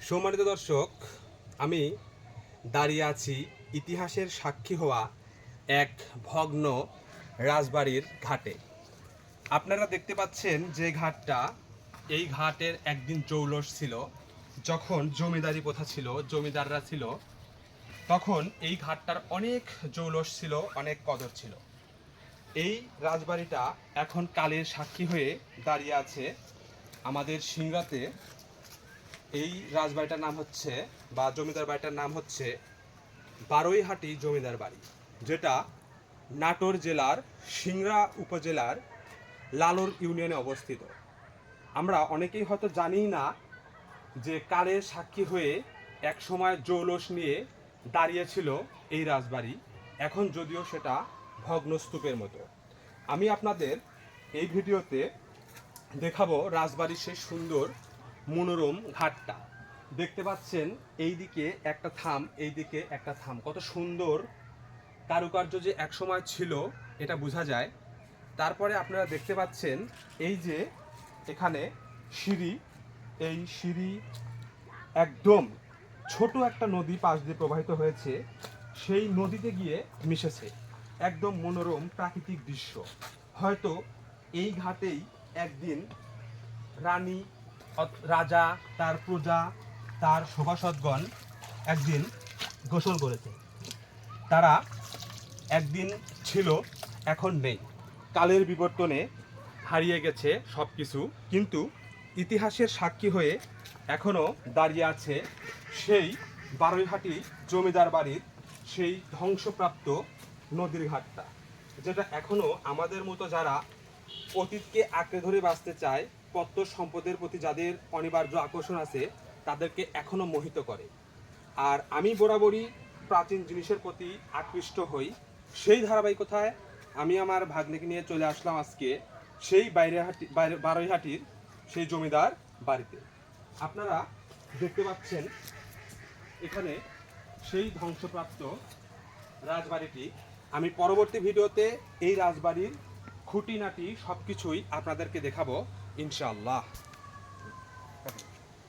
সম্মানিত দর্শক, আমি দাঁড়িয়ে আছি ইতিহাসের সাক্ষী হওয়া এক ভগ্ন রাজবাড়ির ঘাটে। আপনারা দেখতে পাচ্ছেন যে ঘাটটা, এই ঘাটের একদিন জৌলস ছিল। যখন জমিদারি প্রথা ছিল, জমিদাররা ছিল, তখন এই ঘাটটার অনেক জৌলস ছিল, অনেক কদর ছিল। এই রাজবাড়িটা এখন কালের সাক্ষী হয়ে দাঁড়িয়ে আছে আমাদের সিংড়াতে। এই রাজবাড়িটার নাম হচ্ছে, বা জমিদার বাড়িটার নাম হচ্ছে বারৈহাটি জমিদার বাড়ি, যেটা নাটোর জেলার সিংড়া উপজেলার লালুর ইউনিয়নে অবস্থিত। আমরা অনেকেই হয়তো জানি না যে কালের সাক্ষী হয়ে এক সময় জৌলস নিয়ে দাঁড়িয়েছিল এই রাজবাড়ি, এখন যদিও সেটা ভগ্নস্তূপের মতো। আমি আপনাদের এই ভিডিওতে দেখাবো রাজবাড়ির সেই সুন্দর মনোরম ঘাটটা। দেখতে পাচ্ছেন এইদিকে একটা থাম, এইদিকে একটা থাম, কত সুন্দর কারুকার্য যে একসময় ছিল এটা বোঝা যায়। তারপরে আপনারা দেখতে পাচ্ছেন এই যে এখানে সিঁড়ি, এই সিঁড়ি একদম ছোট একটা নদী পাশ দিয়ে প্রবাহিত হয়েছে, সেই নদীতে গিয়ে মিশেছে। একদম মনোরম প্রাকৃতিক দৃশ্য। হয়তো এই ঘাটেই একদিন রানী, রাজা, তার প্রজা, তার সভাসদগণ একদিন গোসল করেছে। তারা একদিন ছিল, এখন নেই। কালের বিবর্তনে হারিয়ে গেছে সব কিছু, কিন্তু ইতিহাসের সাক্ষী হয়ে এখনও দাঁড়িয়ে আছে সেই বারৈহাটি জমিদার বাড়ির সেই ধ্বংসপ্রাপ্ত নদীর ঘাটটা, যেটা এখনও আমাদের মতো যারা অতীতকে আঁকড়ে ধরে বাঁচতে চায়, প্রত্যহ সম্পদের প্রতি যাদের অনিবার্য আকর্ষণ আছে, তাদেরকে এখনও মোহিত করে। আর আমি বরাবরই প্রাচীন জিনিসের প্রতি আকৃষ্ট হই। সেই ধারাবাহিকতায় আমি আমার ভাগ্নেকে নিয়ে চলে আসলাম আজকে সেই বারৈহাটির সেই জমিদার বাড়িতে। আপনারা দেখতে পাচ্ছেন এখানে সেই ধ্বংসপ্রাপ্ত রাজবাড়িটি। আমি পরবর্তী ভিডিওতে এই রাজবাড়ির খুঁটিনাটি সব কিছুই আপনাদেরকে দেখাবো ইনশাআল্লাহ।